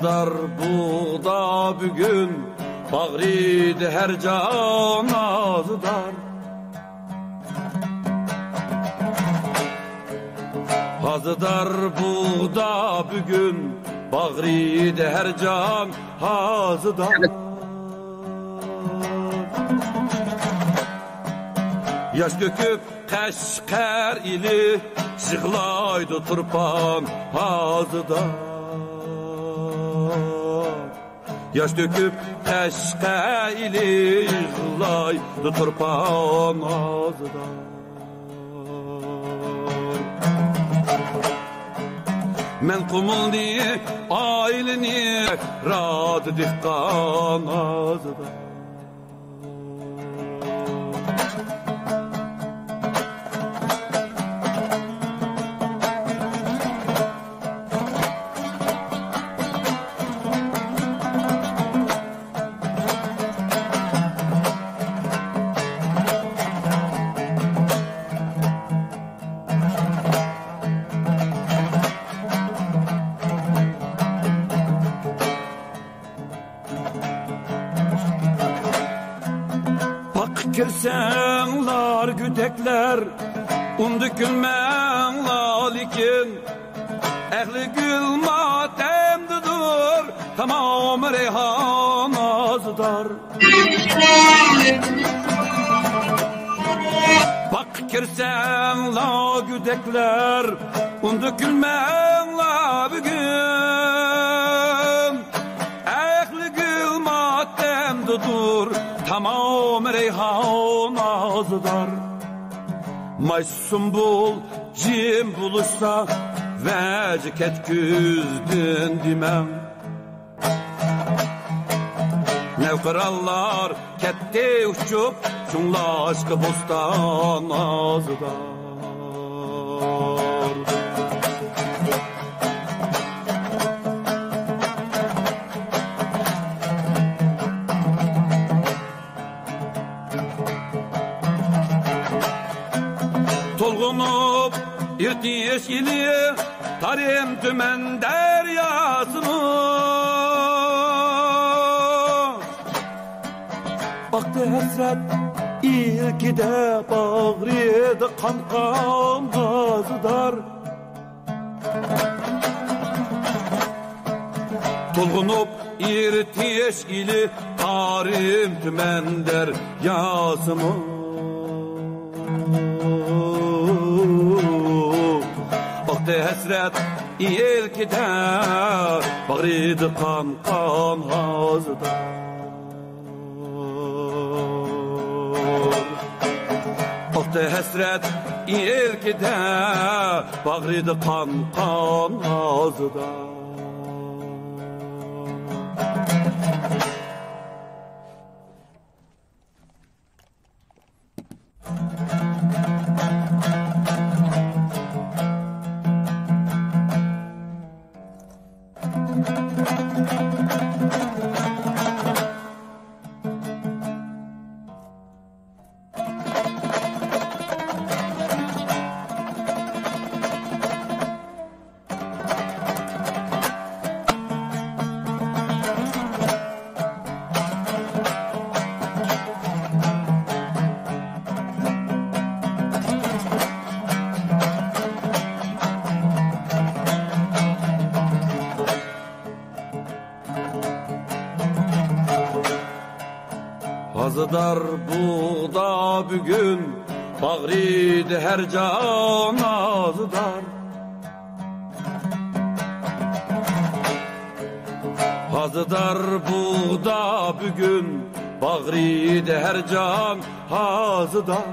Azıdar buğda bugün bağrıydı her can azıdar. Azıdar buğda bugün bağrıydı her can azıdar. Yaş döküp Kaşgar ili yığlaydı turpan azıdar. Yaş döküp Kaşgar ili yığlaydı turpan azıdar. Men kumuldi ailini radı dihkan azıdar. Kirsenlar güdekler un dökülmenlar iken ehli gül matemdidir tamam reyhan azıdar. Bak kirsenlar güdekler un dökülmenlar bugün ehli gül matemdidir tamam reyhan azıdar. May sumbul cim buluşsa veciket güzdün dimem. Nevkırallar kette uçup şunla aşkı bostan azıdar. Tolgunup irtiş ili tarim tümen deryasını. Baktı hasret ilkide bağrıydı kan kan azıdar. Tolgunup irtiş ili tarim tümen deryasını. Baktı hasret ilkide bağrıydı kan kan azıdar. Baktı hasret ilkide bağrıydı kan kan azıdar. Azıdar buğda bugün bağrıydı her can azıdar. Azıdar buğda bugün bağrıydı her can azıdar.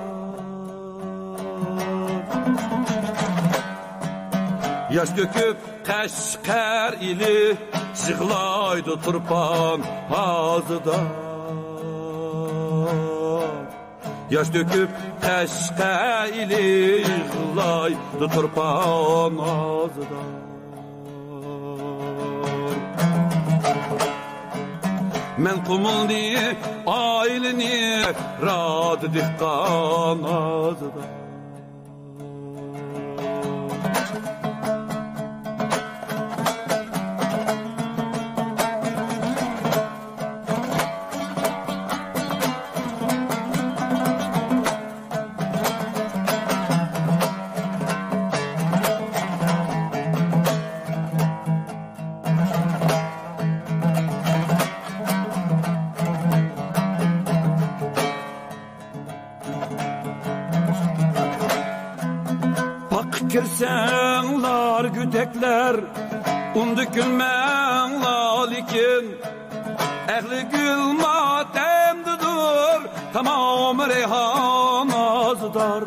Yaş döküp Kaşgar ili yığlaydı turpan azıdar. Yaş döküp Kaşgar ili yığlaydı turpan azıdar. Men kumuldi ailini radı dihkan azıdar. kirsenlar güdekler undu gülmenlar ikin ehli gül matemdidir tamam reyhan azdır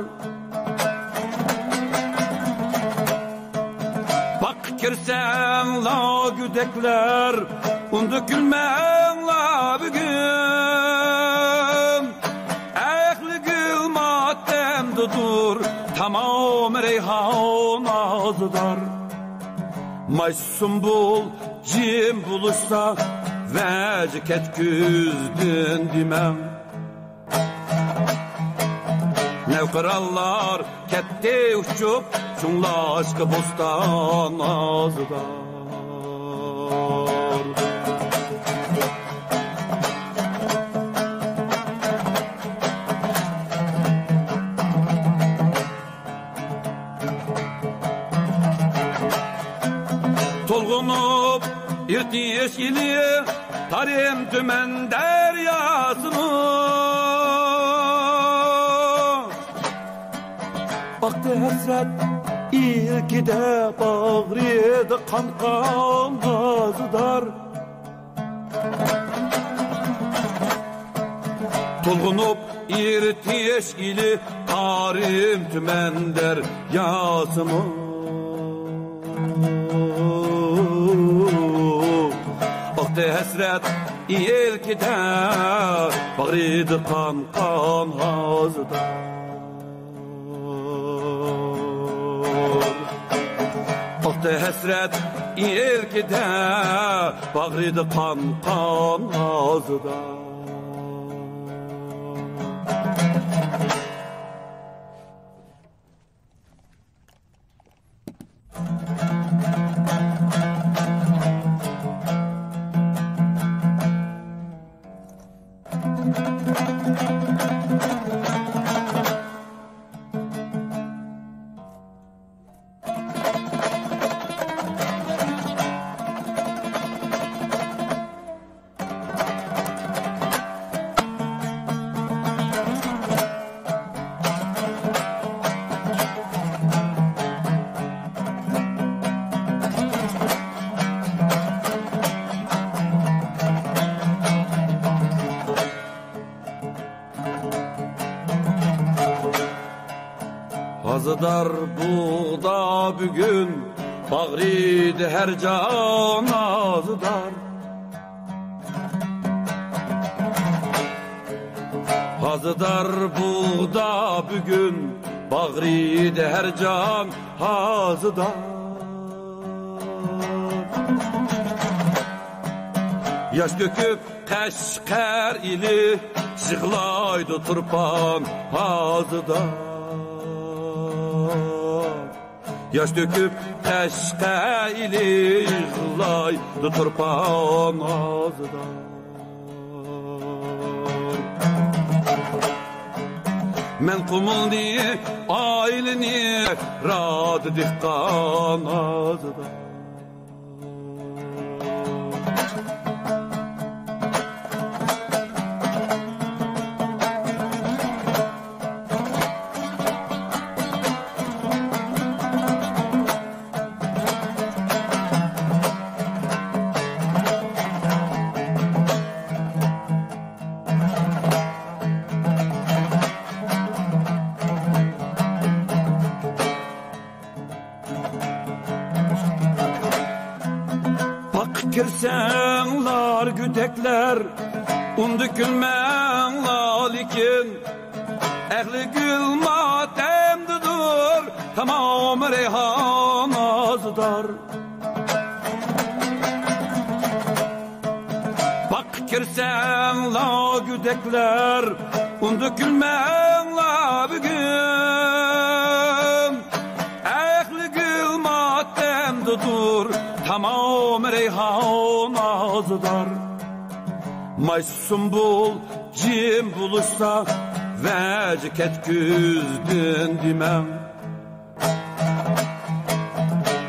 bak kirsenlar güdekler undu gülmenlar bugün ehli gül matemdidir tamam reyhan azdır Maysumbul cim buluşsa vecik et güzdün dimem Nevkırallar kette uçup şunla aşkı bostan azıdar Tolgunup irtiş ili tarim tümen deryasını Baktı hasret ilkide bağrıydı kan gazıdar Tolgunup irtiş ili tarim tümen deryasını Baktı hasret ilkide bağrıydı kan gazıdar Baktı hasret ilkide bağrıydı kan gazıdar Azıdar buğda bugün bağrıydı her can azıdar Azıdar buğda bugün bağrıydı her can azıdar Yaş döküp Kaşgar ili Şıglaydı turpan azıdar Yaş döküp Kaşgar ili Şıglaydı turpan azıdar Men kumuldi ailini rad dihkan azıdar Kirsenlar güdekler undu gülmenlar likin ehli gül matemdidir tamam reyhan azıdar bak kirsenlar güdekler undu gülmenlar bugün ehli gül matemdidir tamam reyhan azıdar Maysumbul cim buluşsa vecik et güzdün dimem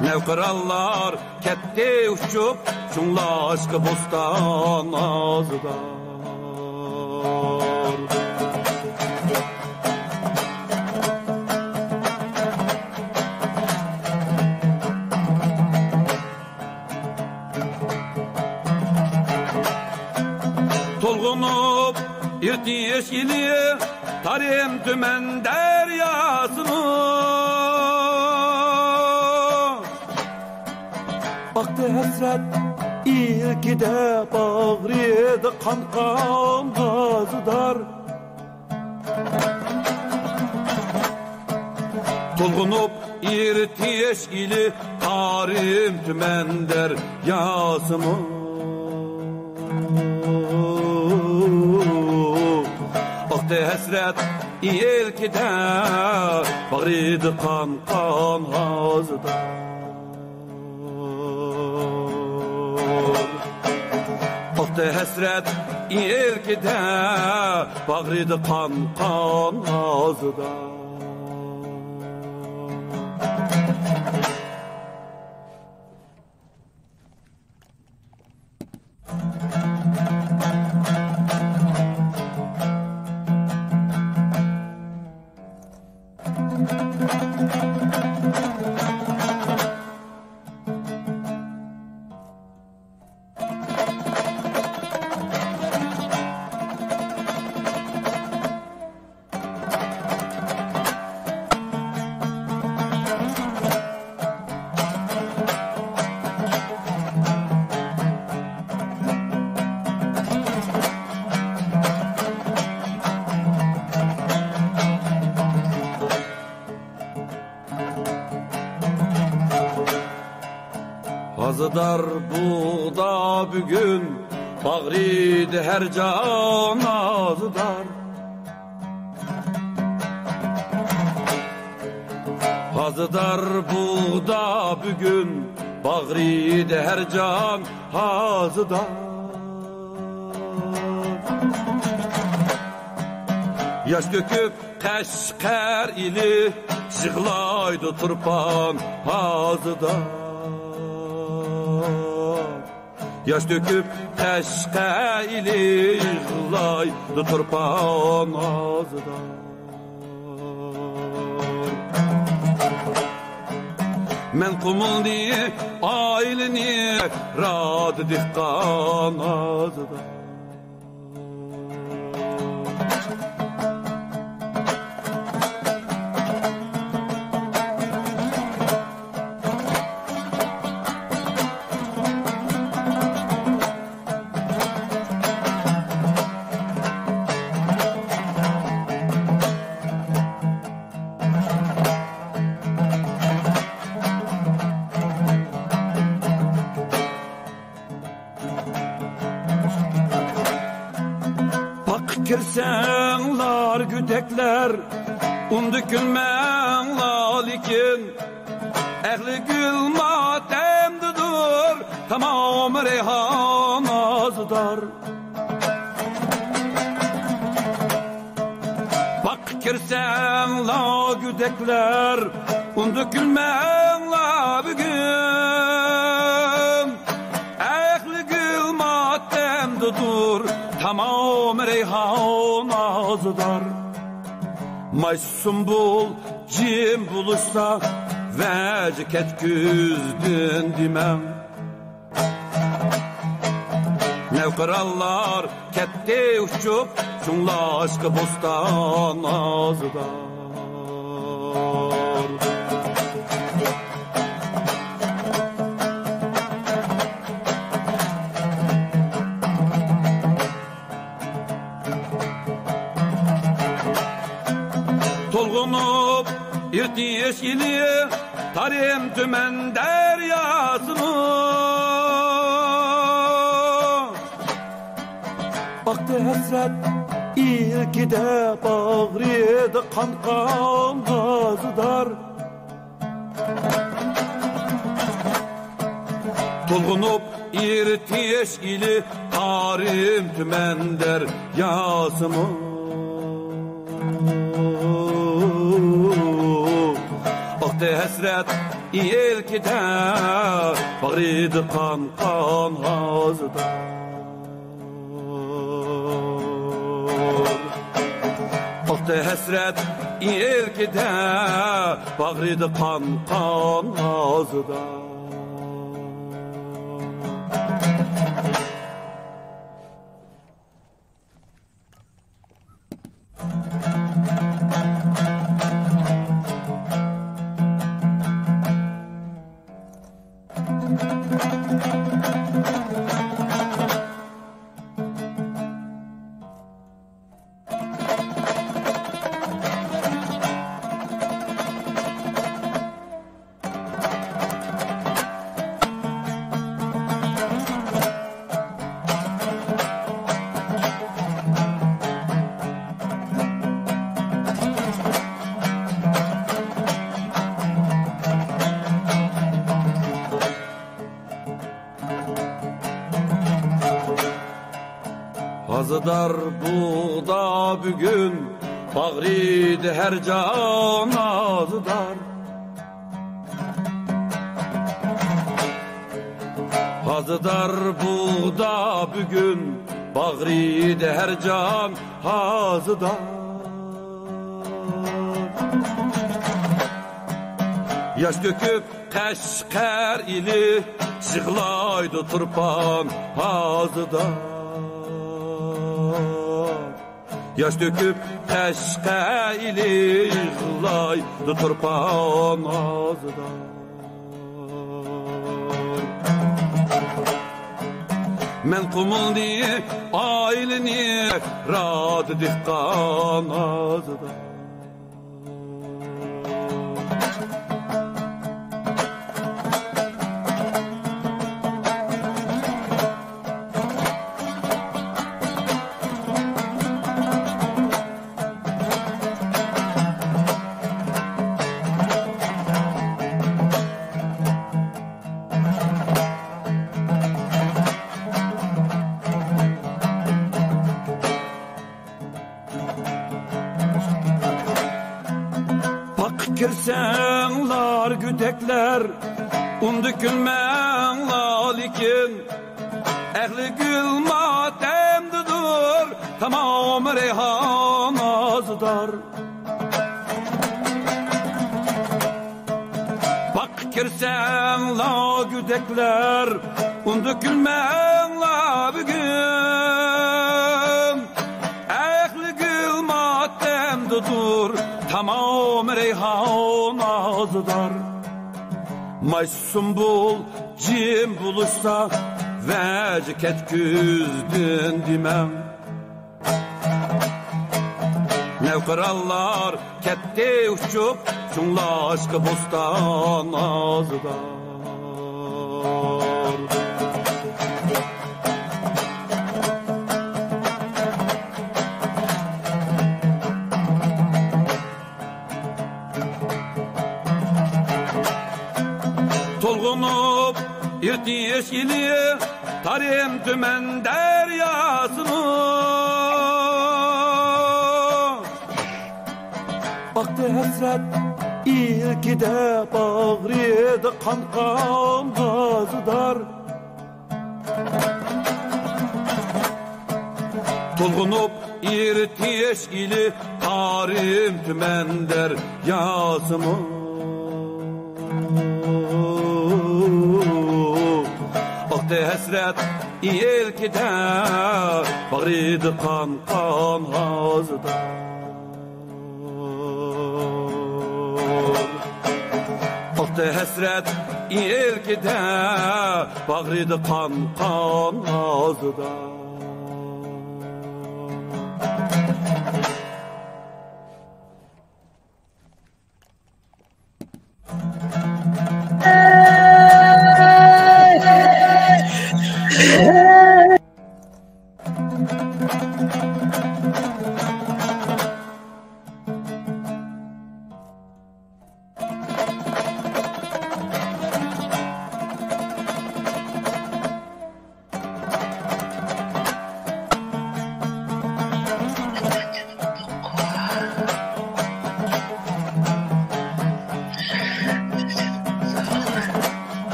Nevkırallar kette uçup şunla aşkı bostan azıdar Tolğunup irti yeşili Tarim tümen deryasını Aktı hasret ilkide bağrıydı kan gazıdar Tolğunup irti yeşili Tarim tümen deryasını Aktı hasret ilkide bağrıydı kan gazıdar Aktı hasret ilkide bağrıydı kan gazıdar Azıdar bu da bugün bağrıydı her can azıdar Azıdar bu da bugün bağrıydı her can azıdar Yaş döküp Kaşgar ili Şıglaydı turpan azıdar Yaş döküp Kaşgar ili Şıglaydı turpan azıdar Men kumul diye aileni Radı dihkan azıdar Kirsenlar güdekler undükülmen lalikin ehli gül matemdidir tamam reyhan azıdar bak kirsenlar güdekler undükülmen lalikin ehli gül matemdidir tamam reyhan azıdar Maysumbul cim buluşsa Veciket güzdün dimem Nevkırallar kette uçup Şunla aşkı bostan azıdar Tolğunup irti yeşili Tarim tümen deryasını Aktı hasret ilkide bağrıydı kan gazıdar Tolğunup irti yeşili Tarim tümen deryasını Aktı hasret ilkide bağrıydı kan gazıdar Aktı hasret ilkide bağrıydı kan gazıdar Azıdar buğda bugün bağrıydı her can azıdar. Azıdar buğda bugün bağrıydı her can azıdar. Yaş döküp Kaşgar ili yığlaydı turpan azıdar. Yaş döküp Kaşgar ili yığlaydı turpan azıdar. Men kumuldi ailini rad dihkan azıdar. Kirsenlar güdekler undükülmen lalikin ehli gül matemdidir tamam reyhan azıdar. Bak kirsenlar güdekler undükülmen lalikin ehli gül matemdidir tamam reyhan azıdar. Maysumbul cim buluşsa veciket küzdün dimem. Nevkırallar kette uçup şunlaşkı bostan azıdar. Tolgunup irtiş ili tarim tümen deryasını. Baktı hasret ilkide bağrıydı kan kan azıdar. Tolgunup irtiş ili tarim tümen deryasını. Baktı hasret ilkide bağrıydı kan kan azıdar. Baktı hasret ilkide bağrıydı kan kan azıdar.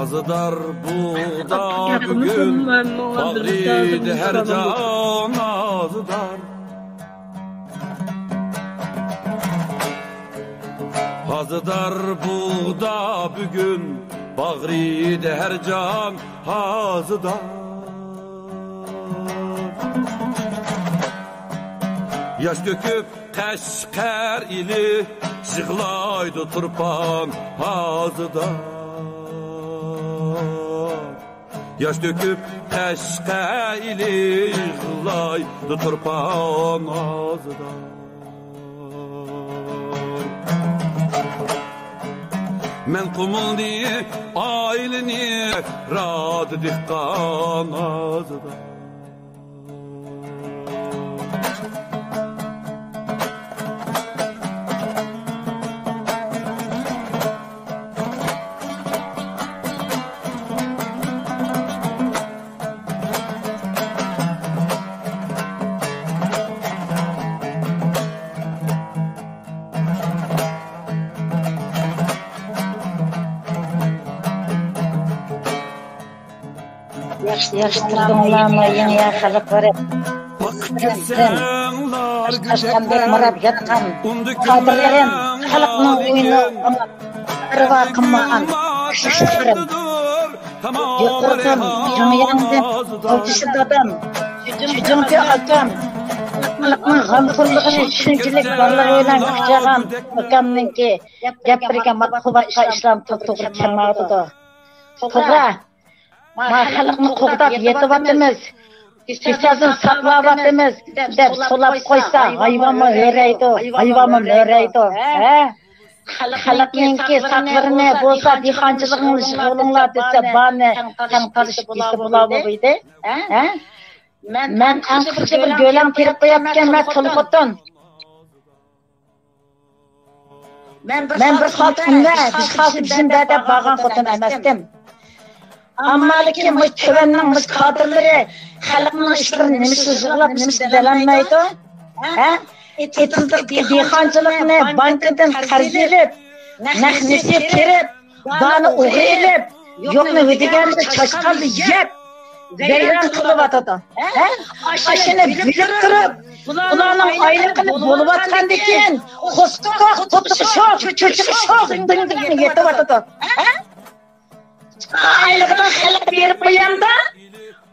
Azıdar buğda bugün bağrıydı her can azıdar. Azıdar buğda bugün bağrıydı her can azıdar. Yaş döküp Kaşgar ili yığlaydı turpan azıdar. Yaş döküp Kaşgar ili yığlaydı turpan azıdar. Men kumuldi ailini rad dihkan azıdar. Yaştırdımlarmı yine xalqları Qashqanbek marab yatqan kadrlarim xalqning o'yini ravo qilmagan kishilarim yo'qirdim jumiyamdim oltishdadim jumpi akam xalqning g'amxo'rligini tushunchilik borlig'i bilan kuchagan akamninki gapirgan matbuotga islom to'g'ri kelmaydi to'g'ri ma xalqni qo'g'dab yetyapmiz Kisazın saklavatımız deb solab qo'ysa hayvonmi o'raydi xalqninki saqlarini bo'lsa dehqonchiligimiz qo'linglar desa bani ham qarishib ketsa bo'lardi men anqirchi bir go'lang terib qo'yapganman to'liqotin men bir xotinga biz xalq bizim deb borgan xotin emasdim Amma lekin bu tuvanning biz kadrlari xalqning ishlarini nimasi yig'lab nimasi dalanmaydi? Etildik dehqonchilikni bankdan qarz olib, naqdni terib, bani o'g'irlab, yo'qni o'diganni chashqalni yeb, vayron qilyotadi. Ashini bilib turib, ularning oyligini bo'layotgandan keyin qo'sqoq, to'tiqishoq, cho'chiqishoq dindigini yetyotadi. Aylıqdan xalq berib qo'yamda.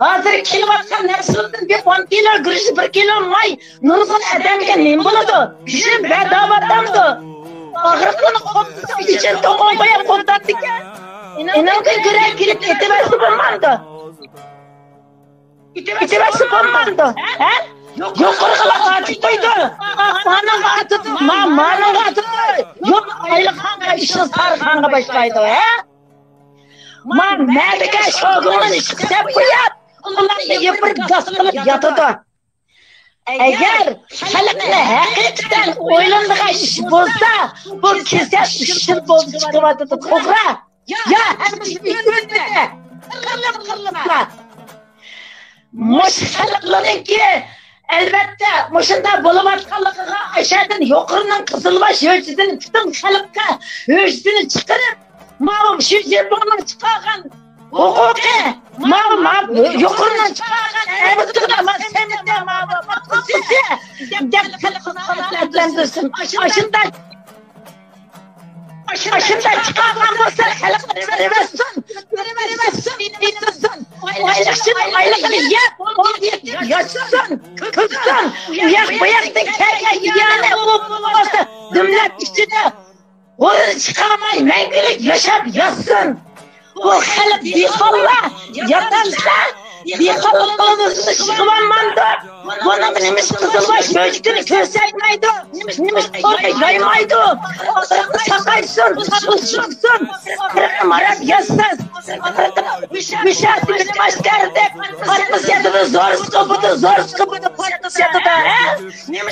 Hozir kelayotgan narsalardan bir 10 kilo guruch, 1 kilo may, nurg'un odamga nima bo'ladi? Bizim badobatamdi. Og'riqni qo'psa için to'g'on qo'yib qo'yatdiga. Inanga gurak kirib ketibasi bo'lmadi. Ketibasi bo'lmadi. Ha? Yo'qorg'ala qatib qo'ydi. Managa atdi, managa atdi. Yo'q, ayliqanga ishni sarxanga boshlaydi, ha? Man nerede şoğulun işitip koyup, onlarla yapır gaz kılıp yatıdı. Eğer halkına hakikaten oylandığı iş olsa, bu kesin işin bozdu çıkıvadı toğra. Ya hepimiz bir günde, kırılıp. Muş halkların ki, elbette muşunda buluvatkallığa aşağıdan yukarının kızılbaş ölçüsünü tutun halkka ölçüsünü çıkarıp, Mağım şu cebimden çıkarken hukuki, mağım yukarıdan çıkarken evdikine mahseminde mağım sizi kanatlandırsın. Aşında çıkarken olsa halkları veremezsin. Aylıkını yap, yaşasın, kızsın, uyak kerke yani olsa dümlet içinde Onu çıkarmay, mengilik yaşap yatsın. O halk dehqonlar yatansa, dehqonligimizni shug'ullanmadi. Buni nimiz qizilbash mavjudini ko'rsatmaydi. Nimiz to'g'ri yaymaydi. Oxirgi saqaysin, ushsin. Marab yassiz. Vishasi bilim askardek. Partiyasini zo'r siqibdi, partiyasida.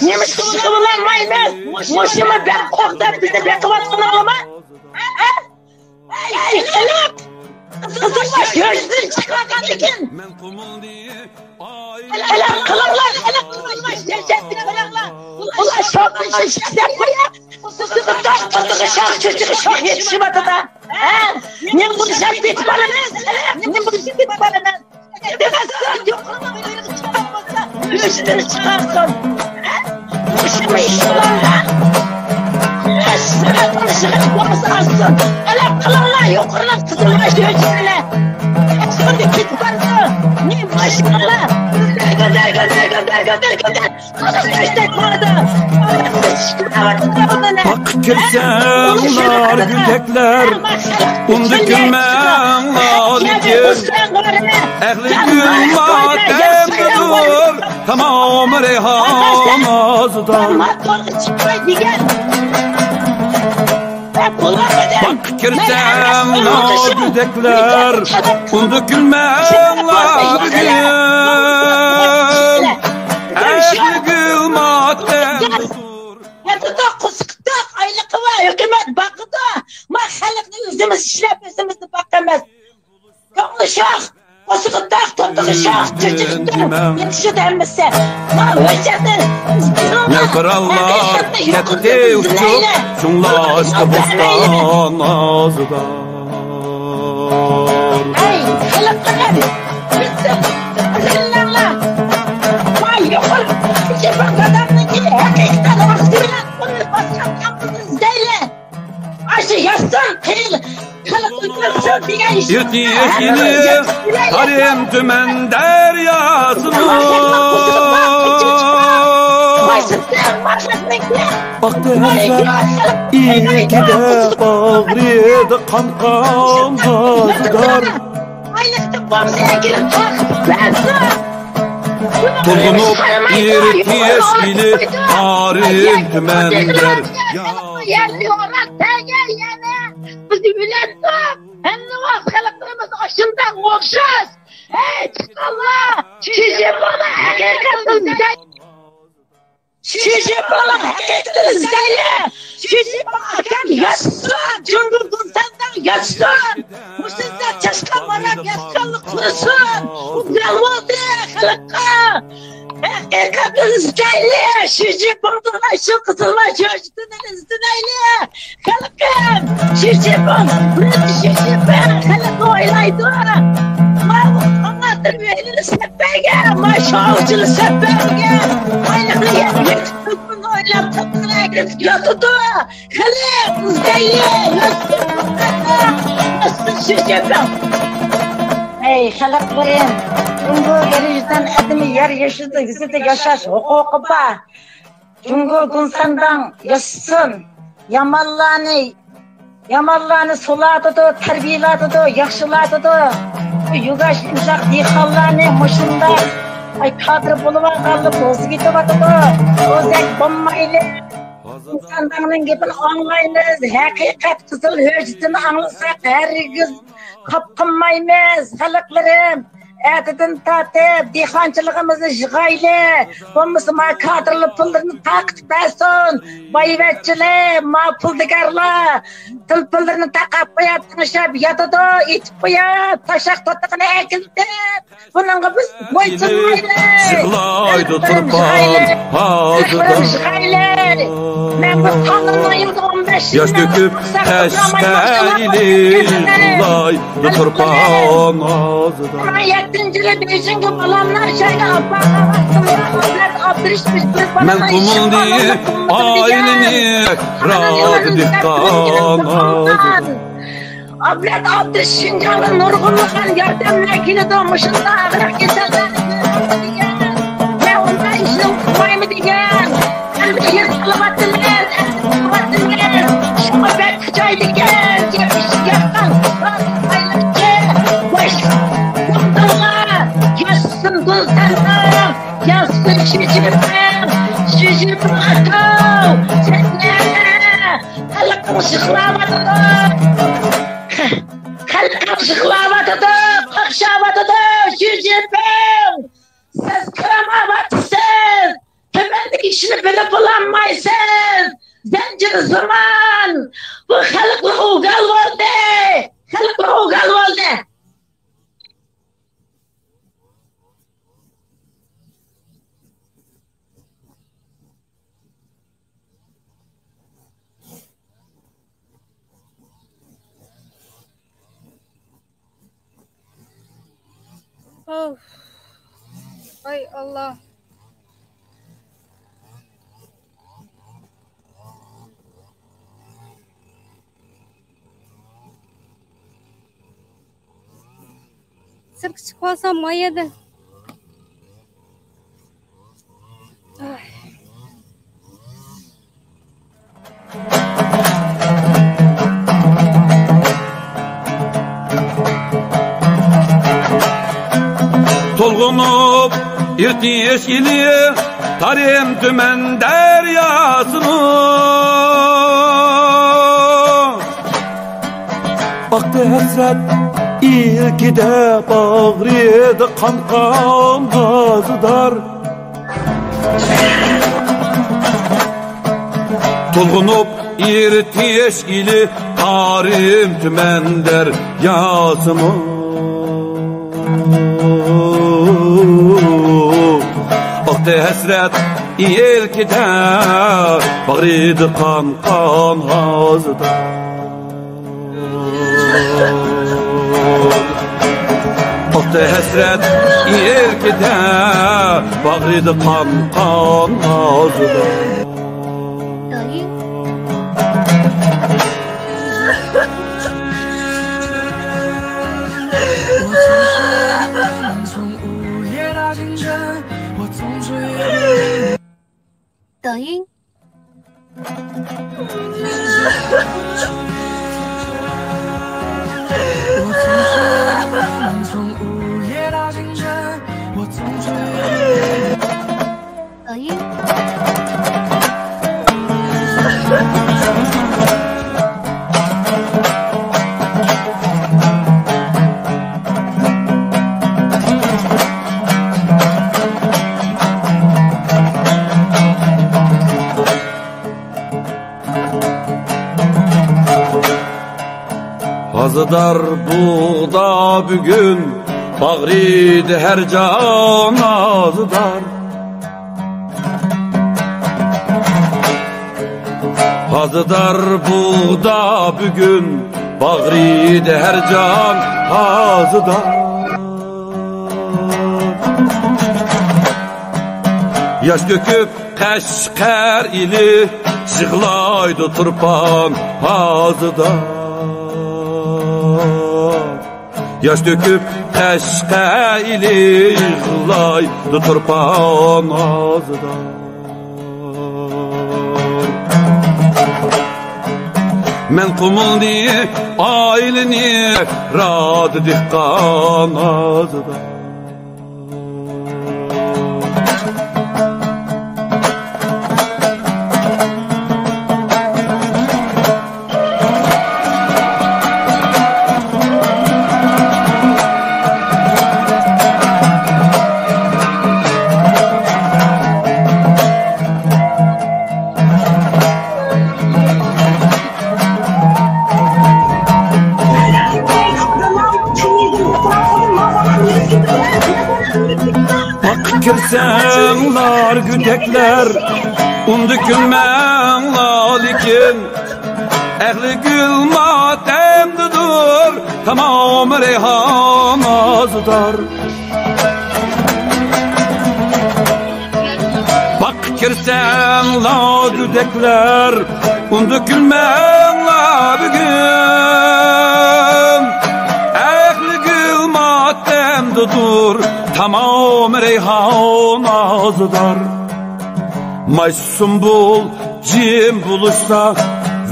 Nimiz shug'ullanmaymiz. Mushimi ben qo'qdab bizni beqivatgan olma. Ey xalq! Kızılbaş gözünü çıkartan dikin. Helal kılırlar, helal kılırlar. Gerçekten kılırlar. Ulan şokun şişler koyar. Sıkıntı tuttuğu şok, çocuğu şok yetişim atıda. Ne bu şak bitmanınız? Ne bu şak bitmanınız? Demezsin, yok. Gözünü çıkarsın. Kuşumu işiyorlar. Sıkıntı şıkıntı alsın. Helal kılırlar, yukarılar kızılbaş gözüne. Şimdi kitaplardı. Ne maşallah. Bak kirsenler güldekler, undukülmen alikir. Ehli gül mademdir, tamam reyhan azdan. Bak kirsenler güldekler, undukülmen alikir. Ehli gül mademdir. Yatıda kusukta aylıkı var, hükümet bakıda. Ma halkını özümüz işlep özümüzü bakamaz. Konuşak, kusukta tuttuğu şak, çocuklar yetişi denmesi. Ma hüccetin. Ne krallar gitti uçup, şunlaştı bostan ağzıdan. Ey halklar. Bitsin. Azillerle. Vay yok ol. Şefan adamdaki hakikaten askırlar. Bunu başkan yaptınız izleyle. Aşı yazsın. Yırtı yeşili Harim tümen deryasını Baktı hesap iyi ki de bağrıydı kan gazıdar Tulgunup yırtı yeşili Harim tümen der Yerli olarak tege yene bizi bilettim. Hem de var kalıplarımız aşından okşaz. Hey Allah! Sizi bana hakikaten Sizi bana hakikaten izleyle. Sizi bana hakem yazsın. Cündür senden yazsın. Bu sizden çeşkan bana yazkanlık kurusun. Bu gelmedi kalıpka. Hakikaten izleyle. Sizi bana şu kızılma çocukların izleyle. Kalıpkım. Sizi bana. Sizi bana kalıpka oylaydı. Anlatır verir sepege, maşavcılı sepege. Aynen yetiştirdim öyle tapına götürdü. Hele kızgayı, nasıl şişirdim? Hey halaklarım, Cungur gelişten adımı yer yaşadı, bizi de yaşaş hukuku var. Cungur günsandan yaşasın, yamallarını suladıdı, terbiyeladıdı, yaxşıladıdı. Yugaş imşak dixallarını mışında ay kadr buluvan kaldı, bozu gitivadıdı. Ozak bombaylı. İnsanların gibini anlayınız, hakikat kızıl höcütünü anlasak hergiz kapkınmayımız, halıklarım. Ədədin tatib, dixançılığımızı jığaylı, bombası ma kadrlı pullarını takip etsin, bayvetçili, ma puldigarla, tıl pullarını takap koyat, tınışab yatıdı, itip koyat, taşak tuttuğunu ekildi, bununla biz boysunmaylı. Jığlaydı turpan, hazıdan. Ben bu tanrımayım da 15 Yaş döküp teşkeyli, jığlaydı turpan, hazıdan. Yettincili beşinci balanlar şeyle abdırışmış bir bana Men kumun diye ailini rahat dikkan hazıdan. Ablet abdış şincanlı nurgulluğun yardımına kili doğmuşunda ağırak geçerler. Ve onda işini okumayı mı diyen? Elbette yer salavatınlar, şama ben kıçay diyen, yemiş yaktan, yazsın dostlarım, yazsın şişirmem atom, sen ne? Kalkım şıklavadıdı, kakşavadıdı, şişirmem, siz kıramavatısınız, temendeki işini bile bulanmaysınız, zencir zaman, bu halkla ugal oldu, Of. Ay Allah. Sırf çıkmasam mayada. Ay. Tolgunup yırtı yeşili Tarim tümen deryasını Baktı hasret ilki de bağrıydı kan gazıdar Tolgunup yırtı yeşili Tarim tümen deryasını Baktı hasret ilki de bağrıydı kan gazıdar Oqta hasret erkide Bağrıdı kan ağzıda Dayı. Dayı. Dayı. Azıdar buğda bugün Bağrıdı her can azıdar Azıdar buğda bugün Bağrıdı her can azıdar Yaş döküp Kaşgar ili Yığlaydı turpan azıdar Yaş döküp Kaşgar ili Yığlaydı turpan azıdar Men kumuldi ailini Radı dihkan azıdar Kirsenlar güdekler Undükülmenlar ikin Ehli gül matemdidir Tamam reyhan azıdar Bak kirsenlar güdekler Undükülmenlar ikin Ehli gül matemdidir Tamam reyhan azıdar Maysumbul cim buluşsa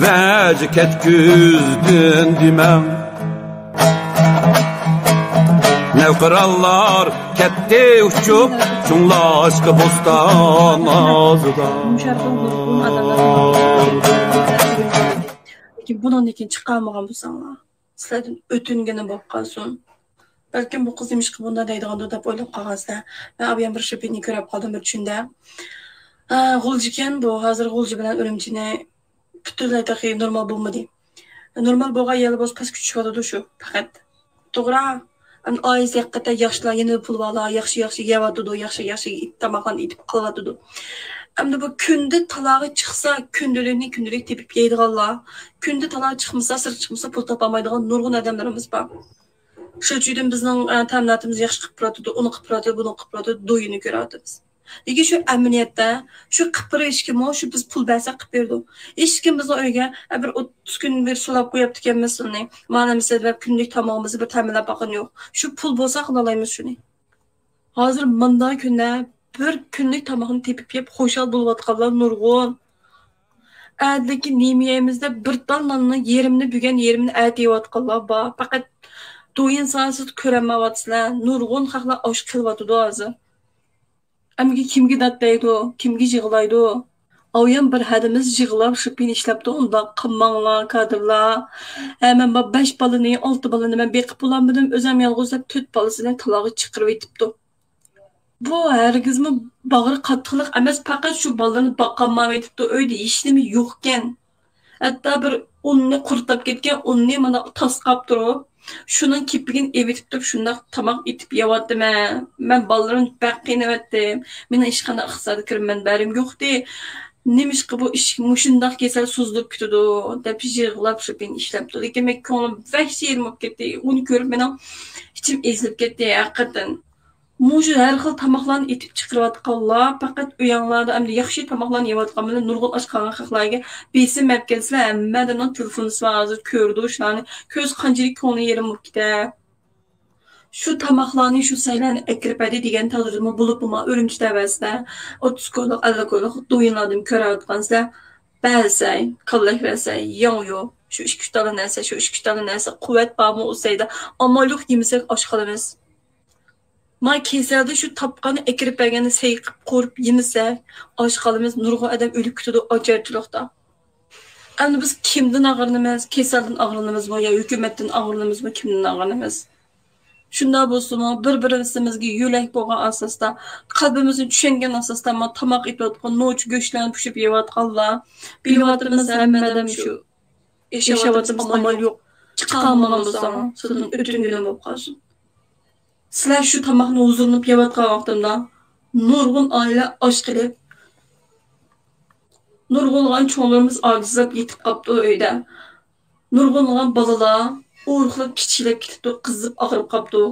Veciket güzdün dimem Nevkırallar kette uçup Şunla aşkı bostan azıdar Bundan ekin çıkarmağın bu sana Sizlerden ötüngene bakkalsın Belki bu kız demiş ki bunda deydiğinde da oylap kalgazda. Ben abiyem bir şüpheni görüp kaldım bir düşünde. Golciken bu hazır golci bilen ölümçine bütünlüğe dahi normal bulmadı. Normal boğa yalı boz pas küçük vadı şu. Fakat doğru. Ayız yakıta yaşlar yeni pul vala yaxşı yevadı yaxşı tamaqlan itip kılvadı. Ama bu künde talağı çıksa kündülük tepip yeydiğalla. Künde talağı çıkmasa sır çıkmasa pul tapamaydığı nurgun adamlarımız var. Şu cüydün bizden təminatımız yaxşı qıpıratıdı, onu qıpıratıdı, bunu qıpıratıdı, doyunu görədiniz. Leki şu əmniyyətdə, şu qıpırı işkimi, şu biz pul bəlsə qıpırdı. İşkim bizden öyge, bir 30 gün bir sulap qoyab dikənməsin, manəmizdə və günlük tamamımızı bir təminat baxın yox. Şu pul bolsa qılalayımız şunu. Hazır mında gündə bir günlük tamamını tepip yep, xoşal bulvatqallar nurgun. Ədəki nemiyemizdə bir dallanını yerimini bügən yerimini ədiyvatqallar var. Faqat Doyun sansız körəməvatsılar, nurgun xaqla aşk kılvatıdı azı. Əmki kimgi datlaydı, kimgi jığlaydı. Avyan bir hədimiz jığlab, şüpin işləbdi, onda qımmanlar, kadırlar. Həmən 5 balını, 6 balını mən beqib bulanmadım, özəm yalğızlab 4 balısını talağı çıqırıb etibdi. Bu hərgizmi bağır qatqılıq, əməz faqat şu ballarını baqqanmav etibdi, öydə işlemi yoxkən. Hətta bir onu qurtab ketken, onu mana tasqab durub. Şunun kipigin evitip durup şundan tamak itip yavattım ben balların bəqqini ettim. Mena işxana ıqsadı kirim ben bərim yoxdu. Nemişki bu iş muşundaq kesel suzlup kütüdü. Dep jığılap şüpin işlemdi. Lekin men ko'nglim vahşi yerim olib ketdi. Onu ko'rib mening içim ezilib ketdi haqiqatan. Muşu her xil tamaqlarni etib chiqarayotganlar faqat uyanglarda endi yaxshi tamaqlarni yeyotgan bilan nurg'un ochqan xalqlarga besim map kelsizlar hammadan telefonisi var hozir ko'rdi shularni ko'z qanchalik ko'ngli yerim bo'lib ketadi. Şu tamaqlarni şu saylarni akirpadi degan tadrimni bo'libmi Urumchi tavasida 30 kunlik 50 kunlik do'yinlarni ko'rayotgansizlar ba'zay qillasay yo'q shu 2-3 dona narsa shu 2-3 dona narsa quvvat bormi o'sayda ammo yo'q yemasak och qolamiz. Ma keselde şu tapqanı ekirip bergeni seyqib qo'rib yemisa och qolamiz nurg'un odam o'lib ketadi ojarchilikda. Endi biz kimdan og'rinamiz? Keseldan og'rinamizmi yo hukumatdan og'rinamizmi? Kimdan og'rinamiz? Shunda bo'lsa-mu bir-birimizga yo'lak bo'lgan asosda, qalbimizni tushungan asosda ma tamoq etayotgan no'ch go'shtlarni pishib yeyotganlar, bilyapmiz hammadan shu yashayotimiz amal yo'q. Chiqolmagan bo'lsa, sizning o'tingizdan bo'lib qolsin. Sizlar shu tamoqni huzurlanib yeyotgan vaqtimda nurg'un oila och qilib, nurg'unlagan cho'nglarimiz ojizlab yetib qolibdi uyda. Nurg'unlagan bolalar o'rqilib kichilib ketibdi, qizib og'rib qolibdi.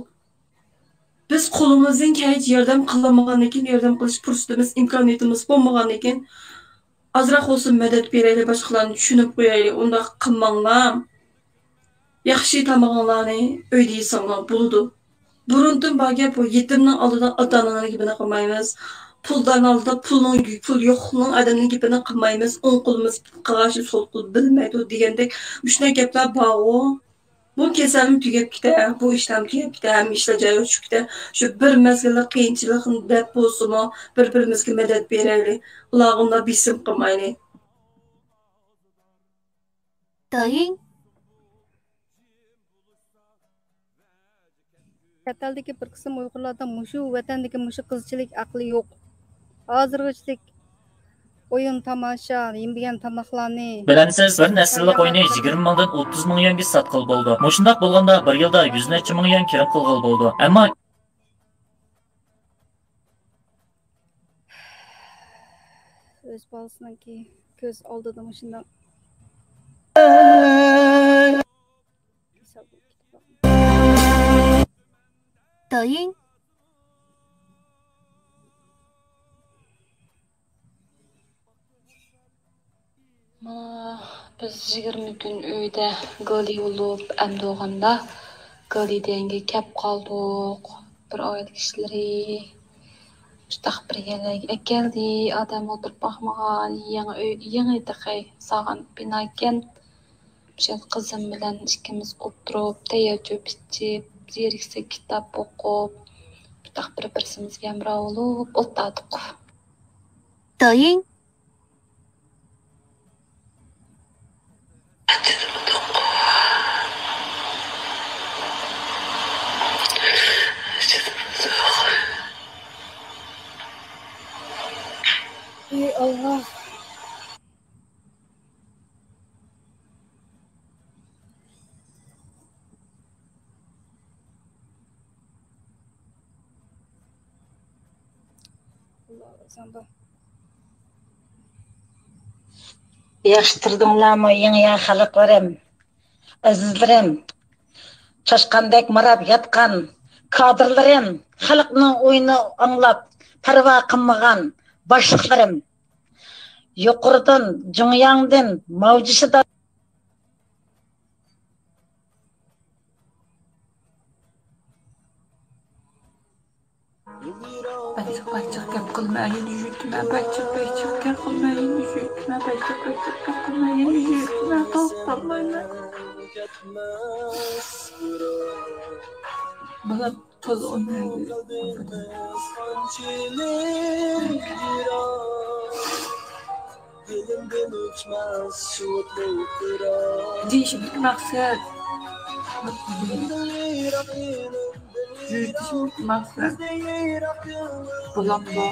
Biz qo'limizdan kelgan yordam qilmagandan keyin yordam qilish fursatimiz, imkoniyatimiz bo'lmagandan keyin azroq olsun madad beraylik, boshqalarni tushunib qo'yaylik, unda qilmanglar. Yaxshi tamog'larni uyda yesanglar bo'ladi. Burundan barga bu yetimning oldida ota-onaning gapini qilmaymiz. Puldan oldida pul yo'qning adamning gapini qilmaymiz. O'ng qo'limiz qag'ashi so'l qo'l bilmaydi degandek shunday gaplar bor. Bu kasalim tugab ketadi, bu ishlam tugab ketadi, ishlar joyiga tushib ketadi. Shu bir mezgillik qiyinchilikni deb bo'lsa-mu, bir-birimizga madad beraylik. Ularga bisim qilmaylik. Daying, Chet bir qism Uyg'urlarda mushu vatandagi mushu qizchilik aqli yo'q. Hozirgichlik o'yin tomosha, yemgan tomoqlarni Bilensiz bir nesillik oyunu 20 mingdan 30 ming yuanga satqil bo'ldi. Mushundaq bo'lganda bir yilda 100 necha ming yuan kirim qilg'il bo'ldi. Ammo o'z bolasiniki ko'z oldida mushundaq daying, Biz 20 gün uyda gali olup emdi olganda gali denge kep kaldık. Bir aile kişileri Şutaq bir yerlerge geldi, adam oturup bakmagan, yeni dıqay sağan binayken Şöyle kızım bilen ikimiz oturup, teyyacöp içip, zerikse kitap okup, Şutaq bir-birimizge emra olup, otladık. daying, ey Allah. Allah sanda. Yaxşıtırdыңlarmı yeni xalqlarım, azizlerim, çaşqandek marab yatqan kadrlarım, xalqning oyunu anlap, parva qilmagan başlıqlarım, yuqoridan, Jungyangdan, mavjishidan Bayçık gap qilmayin yutma, bayçık gap qilmayin yutma, bayçık gap qilmayin yutma, to'xtamayman. Bala toz o'ynaydi. Deyishimdagi maqsad Yürütüşüm maksat bulamda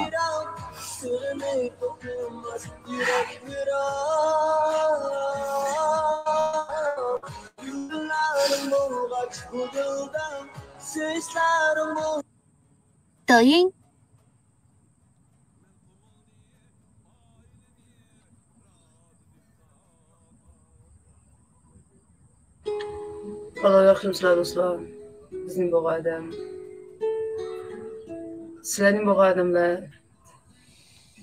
daying, Allah yaxşımsızlar dostlar. Bizim bu adam. Sizlerin bu adamlar.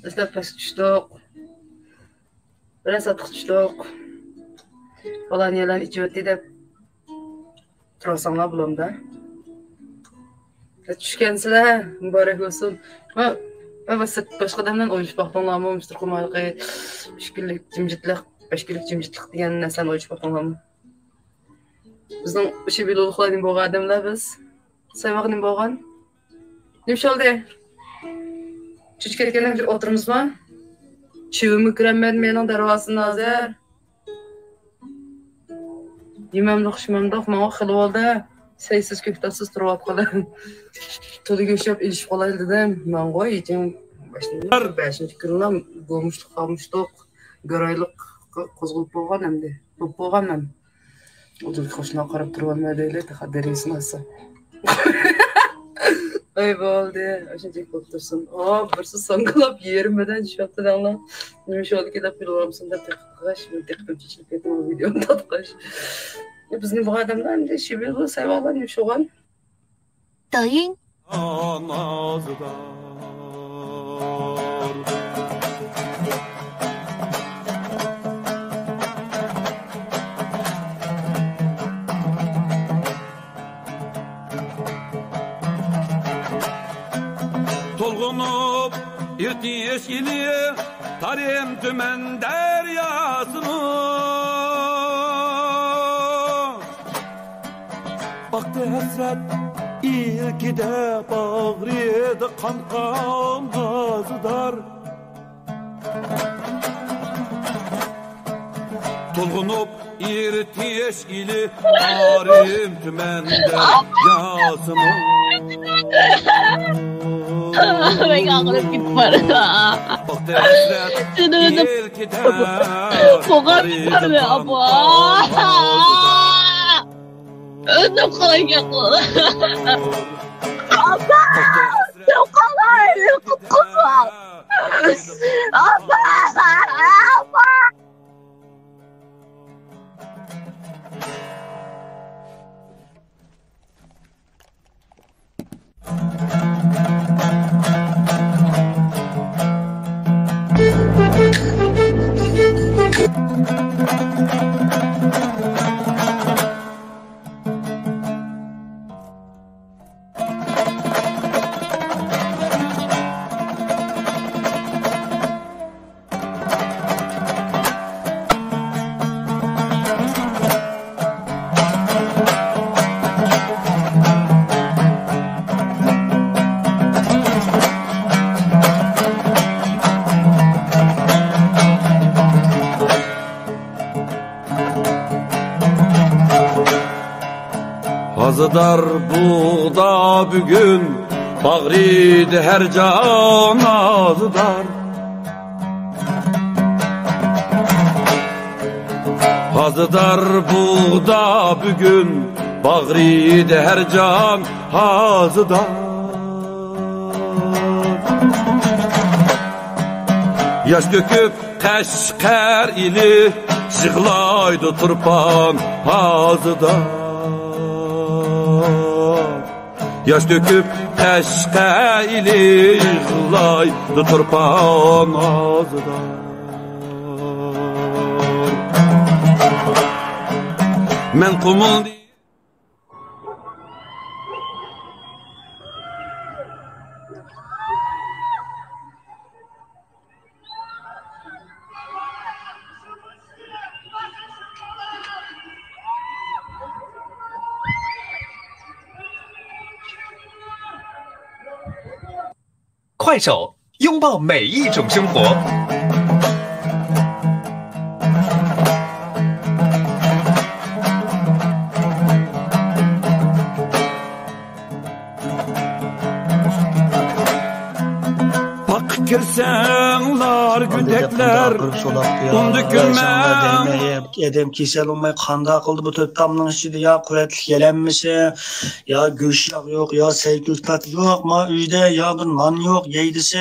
Dostlar pes düştük. Biraz atık düştük. Olan yalan içi ötü de turasanlar bulam da. Düşkensizler, mübarek olsun. Ben başka adamdan oyuş baktanlarımı, Mr. Kumarlığı, 3 günlük cimcitlik, 5 günlük cimcitlik diyen sen oyuş baktanlarımı. Bizning o'sha bilug'larning bo'lganimlar biz sayg'oqning bo'lgan. Nima oldu? Chuchka kelgan bir o'tirimizmi? Chivimi kiraman mening darvozamni hozir. Yemamliq, shimamliq, menga xil bo'ldi. Saysiz ko'ktatsiz turib qoldim. To'liga o'shab ilishib qolay dedim. Men qo'y, yechim boshlangan 5-chi kunlar bo'lmishlik qolmishdik. Go'raylik qo'zg'alib bo'lgan endi. Bo'lganman. Odur hoşuna qarab turganlar deyli, xabaringizni olsa. Ay bo'ldi, shunchalik bo'lib tursin. Birsiz sanqilab yerimdan tushibdi-da. Nima sholdi kelib bilramsin deb taqqish, taqqichlik etdim videoni tatqish. Bizning bu odamlar endi shibilu sayvoqlar yushogan. 抖音 Tolğunup irtiş ili tarim tümen deryasını baktı hasret ilkide bağrıydı kan gazıdar Tolğunup irtiş ili tarim tümen deryasını Venga, agarré mi parda. Pogar mi parda, abba. Ne koyacak o? Abba, çok kolay, kukusu. Abba, abba. Azıdar buğda bugün bağrıydı her can azıdar Azıdar buğda bugün bağrıydı her can azıdar Yaş döküp Qashqar ili yığlaydı turpan azıdar Yaş döküp Qashqa ili yığlaydı turpan azıdan Men qumul 快手，拥抱每一种生活。Kirsenlar güdekler Undu gülmem Edem kesel olmay kanda kıldı bu töp damlının içinde ya kuvvetli gelenmesi ya gülşak yok ya sevgili tat yok ma üyde ya bir nan yok yeydisi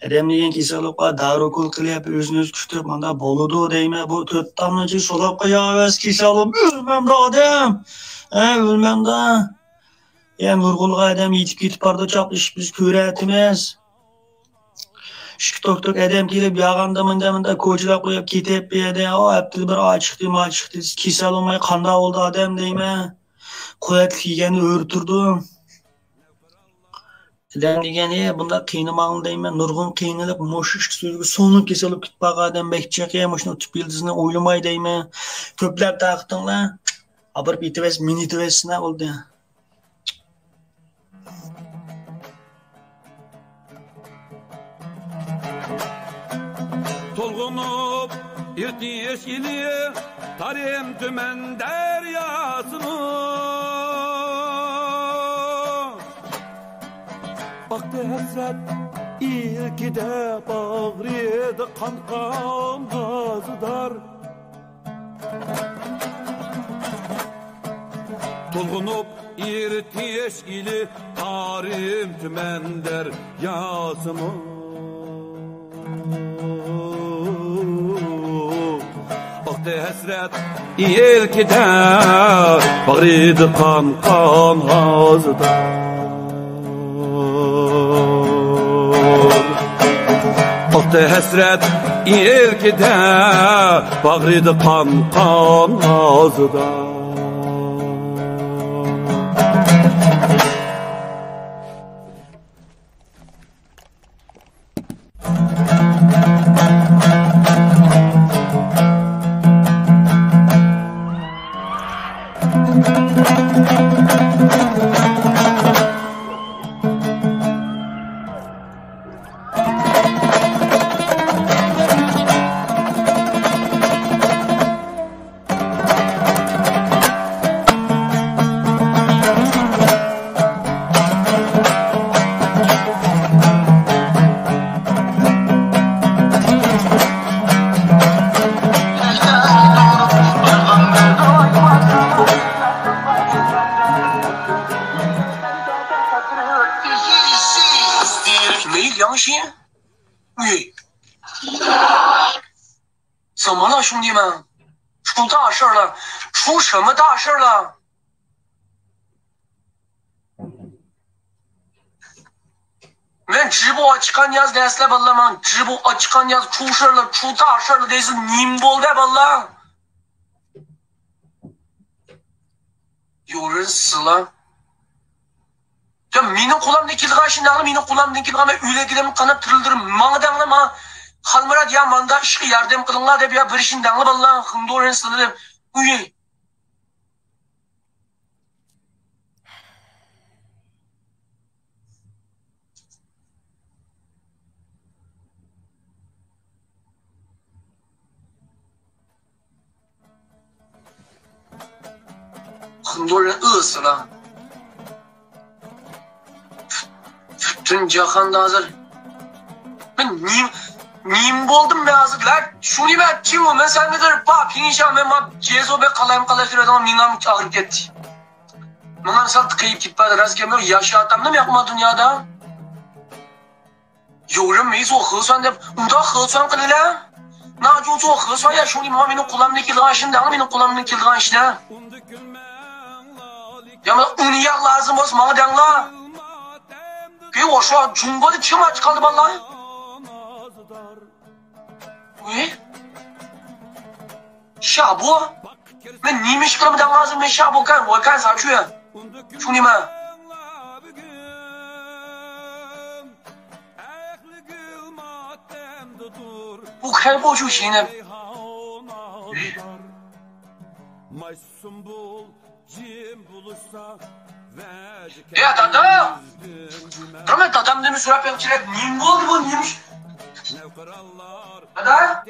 Adam degan kasallikqa darokul qilib, o'zini kutib, manda bo'ladi deymi? Bu 4 damlachi solab qo'yavas kasallik o'lmamda odam. O'lmamda. Nurgulga adam yetib ketib barda chaplashib biz ko'ratimiz. Tok adam kelib yağanda mında ko'chilab qo'yib ketib berdi. O Abdul bir ochiqdi, kasal olmay qanday oldu adam deymi? Qo'yat kiyganni o'rtirdi. Adam degani bunda qiynamang deyman, nurg'un qiynalib, mo'shish so'zga so'nib kesilib ketib adam bekchiq ham shuni tip yildizni o'ylamay deyman. Ko'plab taqdinglar. Abir bitibes minitibesina bo'ldi. Tolgunup irtiş ili tarim tümen deryasını baktı hasret ilkide bağrıydı kan gazıdar Tolgunup irtiş ili tarim tümen deryasını Hasret ilkide bağrıydı kan ağzıda Baktı hasret ilkide bağrıydı kan ağzıda什么大事了？Men直播açıkan yaz dersler vallahi直播açıkan yaz出事了出大事了deysiz nim bo'ldi vallahi 有人死了 Ya meni qo'limdan kelgan shunday meni qo'limdan kelgan men uylagidan qanab tirildirib mangdanglar ma xalmarat ya manda ishga yordam qilinglar deb ya bir shundanglar vallahi xindoren sizlar deb uy很多人饿死了。Bütün cihanda hazır. Ben neyim buldum be hazır. Lan şunu ben kim o? Ben sen nedir? Bak pinişan ben ma cezo be kalayım kalaştırıyordum. Minam ağrıp gitti. Bunlar nasıl tıkayıp gitmedi. Razgâmıyor. Yaşı adamda mı yapma dünyada? 有人没做核酸的，我到核酸可了，那就做核酸呀，兄弟们，没弄古兰的给了，现在没弄古兰的给了，现在。要么你呀，lazım olsa bana den la，给我说中国的青蛙çıkardı vallahi。喂，下播？那你们是干嘛den lazım？没下播干，我干啥去？兄弟们。 不开播就行了。Ya dadam, kırma dadam demiş rap yapacak. Nim oldu bu neymiş? Dada,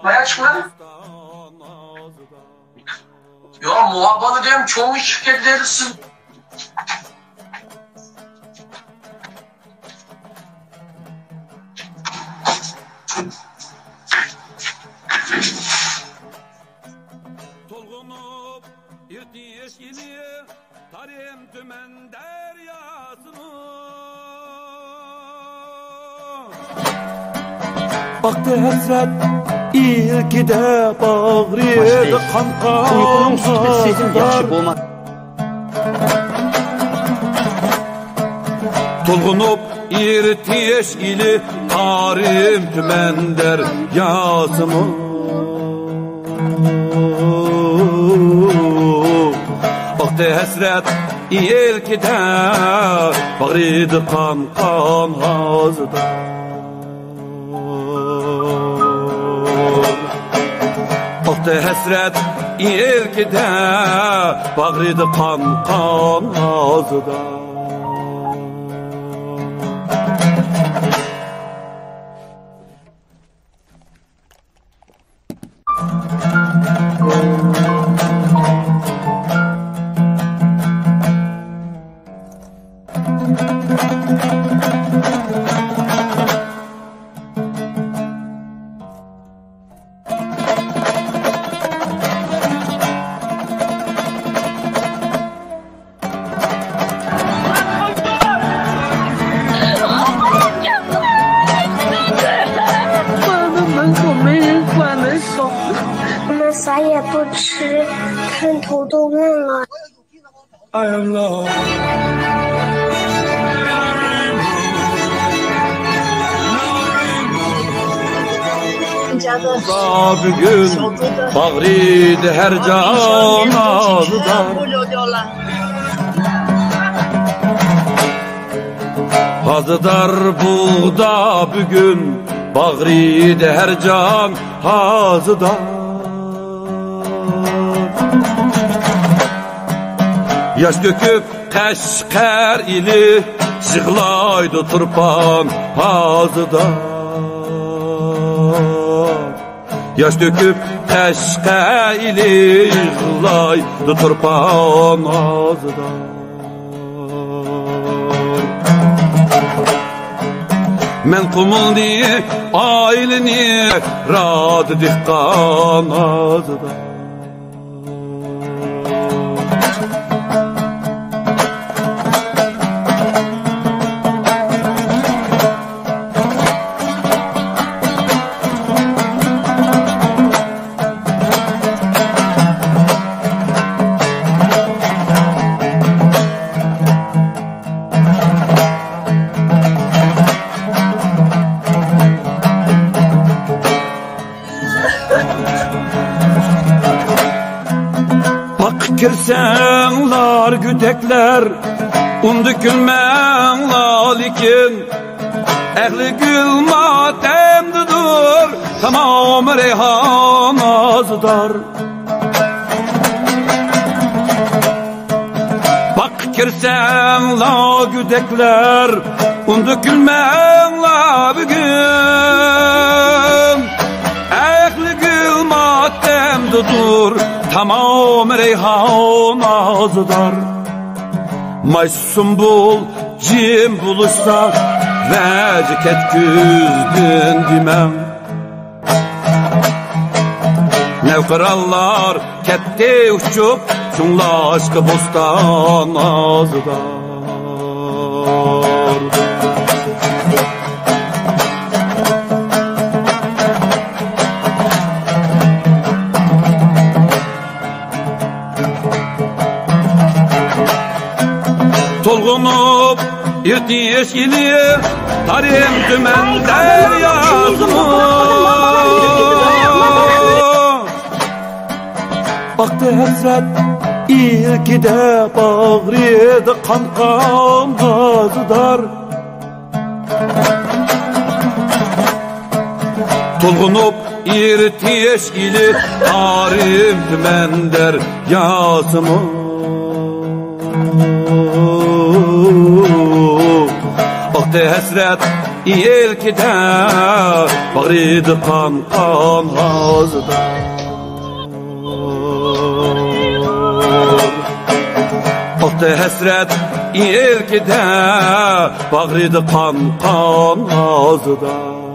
bayağı çıkma. Ya muhabbet edeyim, çoğu şirket dersin. Tolgunup irtiş ili tarim tümen deryasını Aktı hasret ilkide bağrıydı kanka. Uykunun sütü sezim yaxşı bolmaz. Tulğunup irtiyeş ili tarim tümender yazımı. Aktı hasret ilkide bağrıydı kanka hazıda. Aktı hasret ilkide bağrıydı kanka hazıda.啥也不吃，看头都晕了。哎呀老。Bugün bağrıydı her can ağzıdan. Hazıdar buğda bugün bağrıydı her can ağzıdan. Yaş döküp Kaşgar ili yığlaydı turpan ağzıdan. Yaş döküp Kaşgar ili yığlaydı turpan ağzıdan. Men kumuldi ailini radı dihkan ağzıdan. Kirsenlar gütekler undu gülmenlar likin ehli gül matemdidir tamam reyhan azıdar. Bak kirsenlar gütekler undu gülmenlar bugün ehli gül matemdidir tamam reyhan ağzıdar. May sumbul cim buluşsa veciket güzdün dimem. Nevkırallar ketti uçup şunla aşkı bostan ağzıdar. Tolgunup irtiyeş ili tarim dümen deryasımı. Aktı hasret ilkide bağrıydı kankan gazıdar. Tolgunup irtiyeş ili tarim dümen deryasımı. Aktı hasret ilkide bağrıydı kankan gazıdar. Aktı hasret ilkide bağrıydı kankan gazıdar.